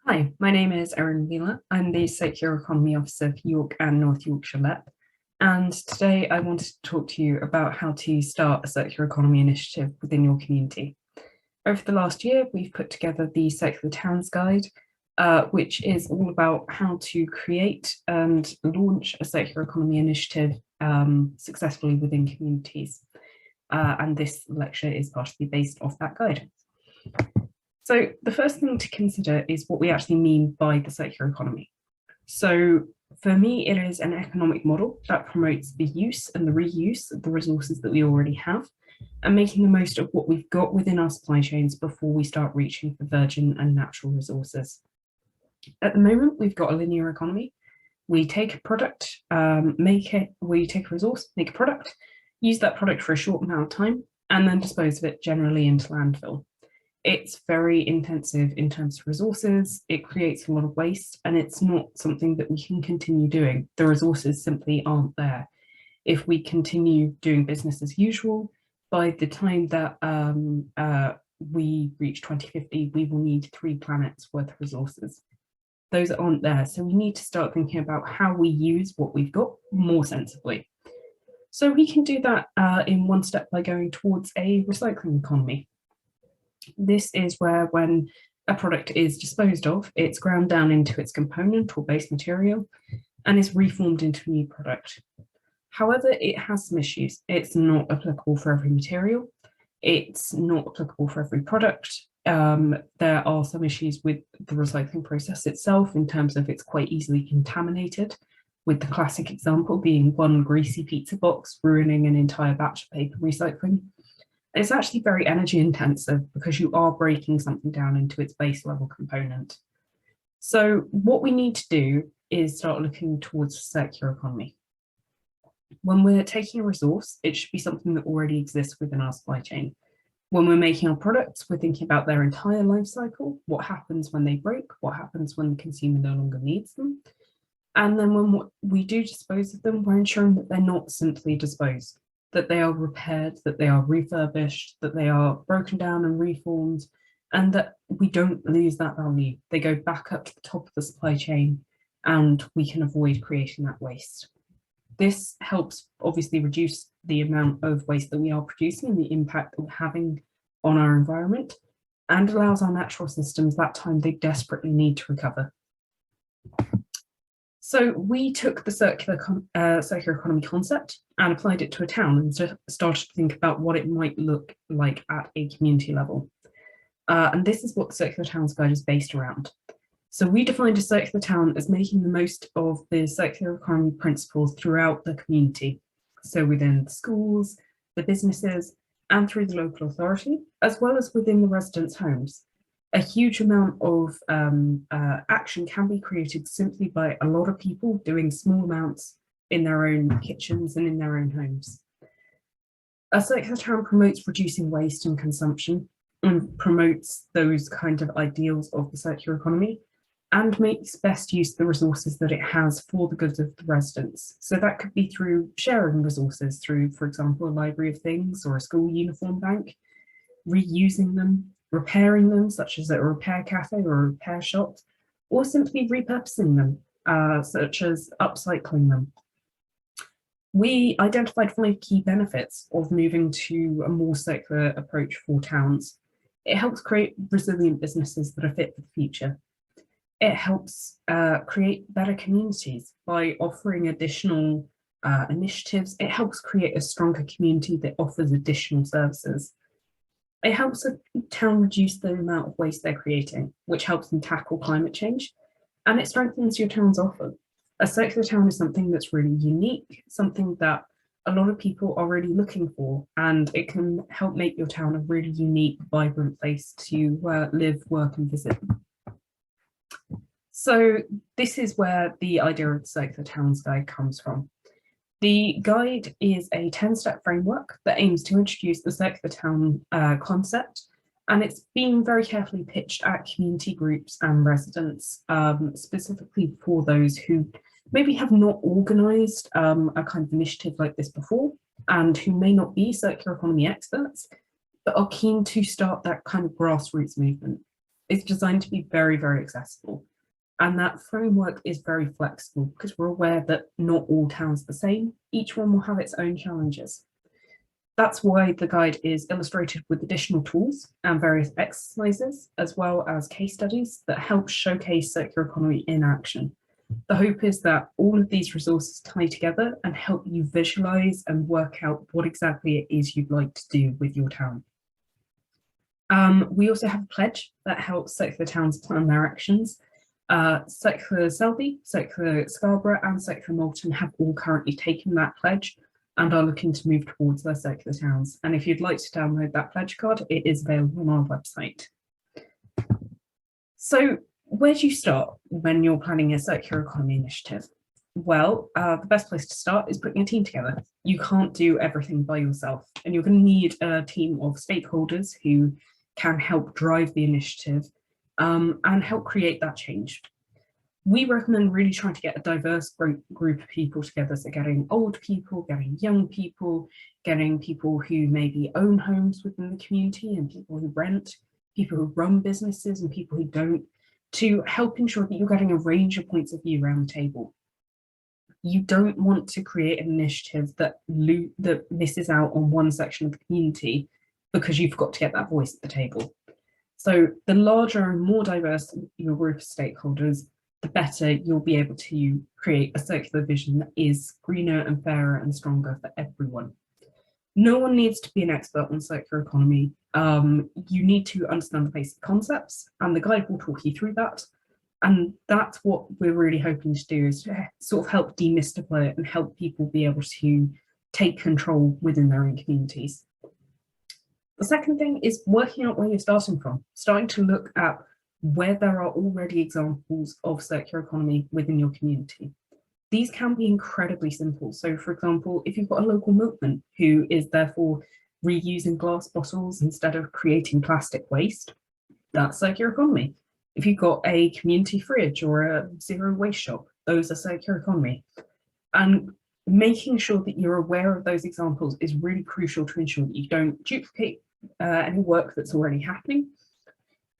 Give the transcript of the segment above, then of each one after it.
Hi, my name is Erin Wheeler. I'm the Circular Economy Officer for York and North Yorkshire LEP. And today I wanted to talk to you about how to start a circular economy initiative within your community. Over the last year, we've put together the Circular Towns Guide, which is all about how to create and launch a circular economy initiative successfully within communities. And this lecture is partially based off that guide. So the first thing to consider is what we actually mean by the circular economy. So for me, it is an economic model that promotes the use and the reuse of the resources that we already have and making the most of what we've got within our supply chains before we start reaching for virgin and natural resources. At the moment, we've got a linear economy. We take a product, we take a resource, make a product, use that product for a short amount of time, and then dispose of it generally into landfill. It's very intensive in terms of resources, it creates a lot of waste, and it's not something that we can continue doing. The resources simply aren't there. If we continue doing business as usual, by the time that we reach 2050, we will need 3 planets worth of resources. Those aren't there, so we need to start thinking about how we use what we've got more sensibly. So we can do that in one step by going towards a recycling economy. This is where when a product is disposed of, it's ground down into its component or base material and is reformed into a new product. However, it has some issues. It's not applicable for every material. It's not applicable for every product. There are some issues with the recycling process itself in terms of it's quite easily contaminated, with the classic example being one greasy pizza box ruining an entire batch of paper recycling. It's actually very energy intensive because you are breaking something down into its base level component. So what we need to do is start looking towards the circular economy. When we're taking a resource, it should be something that already exists within our supply chain. When we're making our products, we're thinking about their entire life cycle, what happens when they break, what happens when the consumer no longer needs them. And then when we do dispose of them, we're ensuring that they're not simply disposed, that they are repaired, that they are refurbished, that they are broken down and reformed, and that we don't lose that value. They go back up to the top of the supply chain and we can avoid creating that waste. This helps obviously reduce the amount of waste that we are producing and the impact that we're having on our environment, and allows our natural systems that time they desperately need to recover. So we took the circular economy concept and applied it to a town and started to think about what it might look like at a community level. And this is what the Circular Towns Guide is based around. So we defined a circular town as making the most of the circular economy principles throughout the community. So within the schools, the businesses, and through the local authority, as well as within the residents' homes. A huge amount of action can be created simply by a lot of people doing small amounts in their own kitchens and in their own homes. A circular town promotes reducing waste and consumption and promotes those kind of ideals of the circular economy and makes best use of the resources that it has for the good of the residents. So that could be through sharing resources through, for example, a library of things or a school uniform bank, reusing them, repairing them, such as at a repair cafe or a repair shop, or simply repurposing them, such as upcycling them. We identified 5 key benefits of moving to a more circular approach for towns. It helps create resilient businesses that are fit for the future. It helps create better communities by offering additional initiatives. It helps create a stronger community that offers additional services. It helps a town reduce the amount of waste they're creating, which helps them tackle climate change, and it strengthens your town's offer. A circular town is something that's really unique, something that a lot of people are really looking for, and it can help make your town a really unique, vibrant place to live, work, and visit. So this is where the idea of the Circular Towns Guide comes from. The guide is a 10-step framework that aims to introduce the circular town concept, and it's been very carefully pitched at community groups and residents, specifically for those who maybe have not organised a kind of initiative like this before and who may not be circular economy experts, but are keen to start that kind of grassroots movement. It's designed to be very, very accessible. And that framework is very flexible because we're aware that not all towns are the same. Each one will have its own challenges. That's why the guide is illustrated with additional tools and various exercises, as well as case studies that help showcase circular economy in action. The hope is that all of these resources tie together and help you visualize and work out what exactly it is you'd like to do with your town. We also have a pledge that helps circular towns plan their actions. Circular Selby, Circular Scarborough and Circular Malton have all currently taken that pledge and are looking to move towards their circular towns. And if you'd like to download that pledge card, it is available on our website. So where do you start when you're planning a circular economy initiative? Well, the best place to start is putting a team together. You can't do everything by yourself, and you're going to need a team of stakeholders who can help drive the initiative and help create that change. We recommend really trying to get a diverse group of people together, so getting old people, getting young people, getting people who maybe own homes within the community and people who rent, people who run businesses and people who don't, to help ensure that you're getting a range of points of view around the table. You don't want to create an initiative that misses out on one section of the community because you forgot to get that voice at the table. So the larger and more diverse your group of stakeholders, the better you'll be able to create a circular vision that is greener and fairer and stronger for everyone. No one needs to be an expert on circular economy. You need to understand the basic concepts, and the guide will talk you through that. And that's what we're really hoping to do, is to sort of help demystify it and help people be able to take control within their own communities. The second thing is working out where you're starting from, starting to look at where there are already examples of circular economy within your community. These can be incredibly simple. So for example, if you've got a local milkman who is therefore reusing glass bottles instead of creating plastic waste, that's circular economy. If you've got a community fridge or a zero waste shop, those are circular economy. And making sure that you're aware of those examples is really crucial to ensure that you don't duplicate any work that's already happening.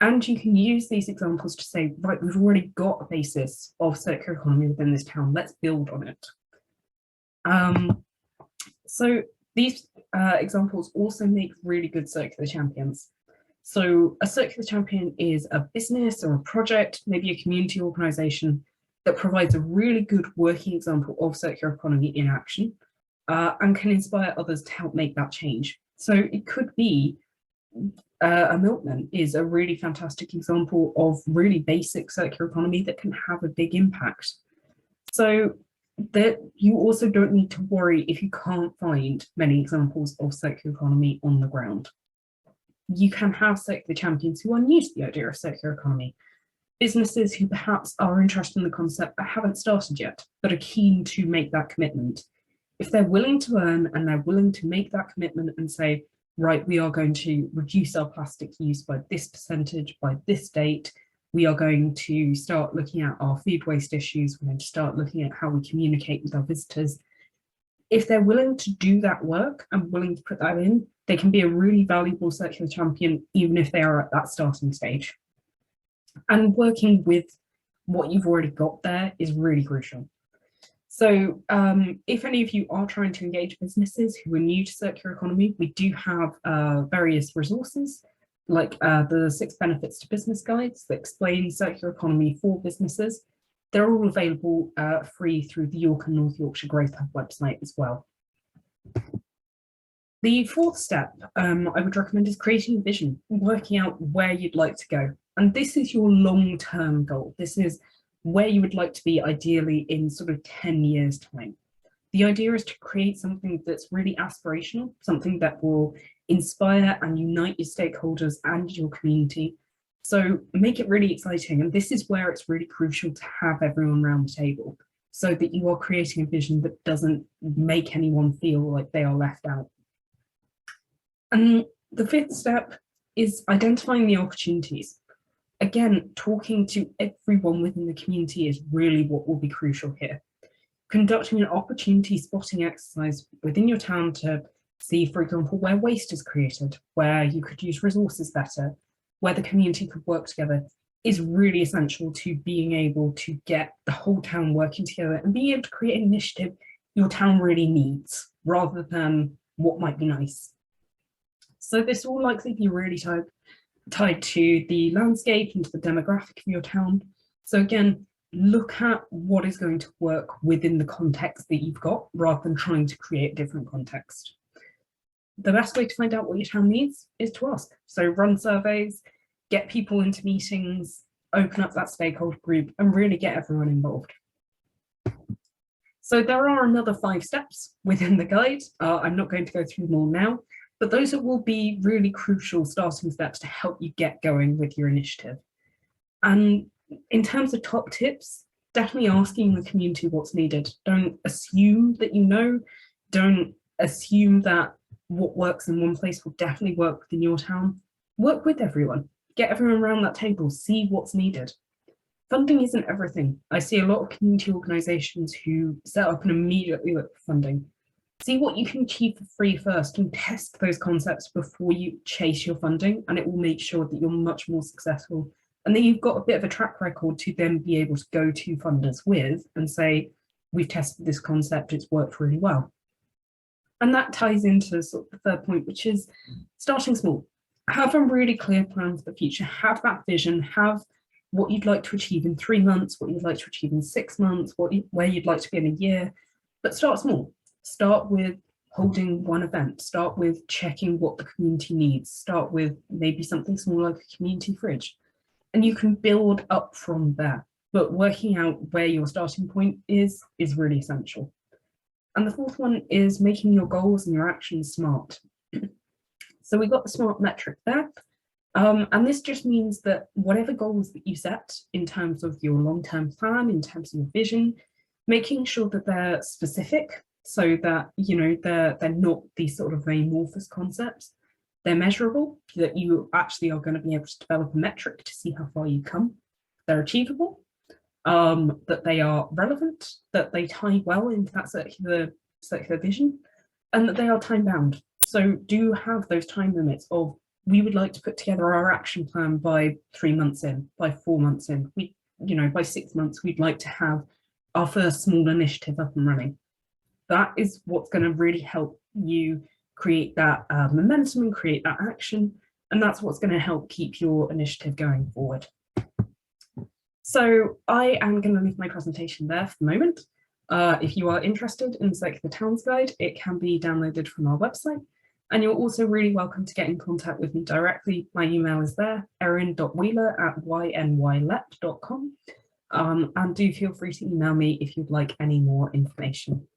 And you can use these examples to say, right, we've already got a basis of circular economy within this town, let's build on it. So these examples also make really good circular champions. So a circular champion is a business or a project, maybe a community organisation that provides a really good working example of circular economy in action and can inspire others to help make that change. So it could be a milkman is a really fantastic example of really basic circular economy that can have a big impact. So that you also don't need to worry if you can't find many examples of circular economy on the ground. You can have circular champions who are new to the idea of circular economy, businesses who perhaps are interested in the concept but haven't started yet, but are keen to make that commitment. If they're willing to learn and they're willing to make that commitment and say, right, we are going to reduce our plastic use by this percentage by this date, we are going to start looking at our food waste issues, we're going to start looking at how we communicate with our visitors. If they're willing to do that work and willing to put that in, they can be a really valuable circular champion, even if they are at that starting stage. And working with what you've already got there is really crucial. So if any of you are trying to engage businesses who are new to circular economy, we do have various resources like the 6 benefits to business guides that explain circular economy for businesses. They're all available free through the York and North Yorkshire Growth Hub website as well. The fourth step I would recommend is creating a vision, working out where you'd like to go. And this is your long-term goal. This is where you would like to be ideally in sort of 10 years' time. The idea is to create something that's really aspirational, something that will inspire and unite your stakeholders and your community. So make it really exciting. And this is where it's really crucial to have everyone around the table so that you are creating a vision that doesn't make anyone feel like they are left out. And the fifth step is identifying the opportunities. Again, talking to everyone within the community is really what will be crucial here. Conducting an opportunity spotting exercise within your town to see, for example, where waste is created, where you could use resources better, where the community could work together is really essential to being able to get the whole town working together and being able to create an initiative your town really needs rather than what might be nice. So this will likely be really tied to the landscape and to the demographic of your town. So again, look at what is going to work within the context that you've got rather than trying to create a different context. The best way to find out what your town needs is to ask. So run surveys, get people into meetings, open up that stakeholder group and really get everyone involved. So there are another 5 steps within the guide. I'm not going to go through them all now, but those will be really crucial starting steps to help you get going with your initiative. And in terms of top tips, definitely asking the community what's needed. Don't assume that you know, don't assume that what works in one place will definitely work within your town. Work with everyone, get everyone around that table, see what's needed. Funding isn't everything. I see a lot of community organisations who set up and immediately look for funding. See what you can achieve for free first and test those concepts before you chase your funding, and it will make sure that you're much more successful. And then you've got a bit of a track record to then be able to go to funders with and say, we've tested this concept, it's worked really well. And that ties into sort of the third point, which is starting small. Have a really clear plan for the future, have that vision, have what you'd like to achieve in 3 months, what you'd like to achieve in 6 months, where you'd like to be in a year, but start small. Start with holding one event, start with checking what the community needs, start with maybe something small like a community fridge, and you can build up from there. But working out where your starting point is really essential. And the fourth one is making your goals and your actions smart. So we got the SMART metric there. And this just means that whatever goals that you set in terms of your long-term plan, in terms of your vision, making sure that they're specific so that, you know, they're not these sort of amorphous concepts. They're measurable, that you actually are going to be able to develop a metric to see how far you come. They're achievable, that they are relevant, that they tie well into that circular vision, and that they are time bound. So do have those time limits of, we would like to put together our action plan by 3 months in, by 4 months in. By 6 months, we'd like to have our first small initiative up and running. That is what's going to really help you create that momentum and create that action. And that's what's going to help keep your initiative going forward. So I am going to leave my presentation there for the moment. If you are interested in the Circular Towns Guide, it can be downloaded from our website. And you're also really welcome to get in contact with me directly. My email is there, erin.wheeler@ynylet.com. And do feel free to email me if you'd like any more information.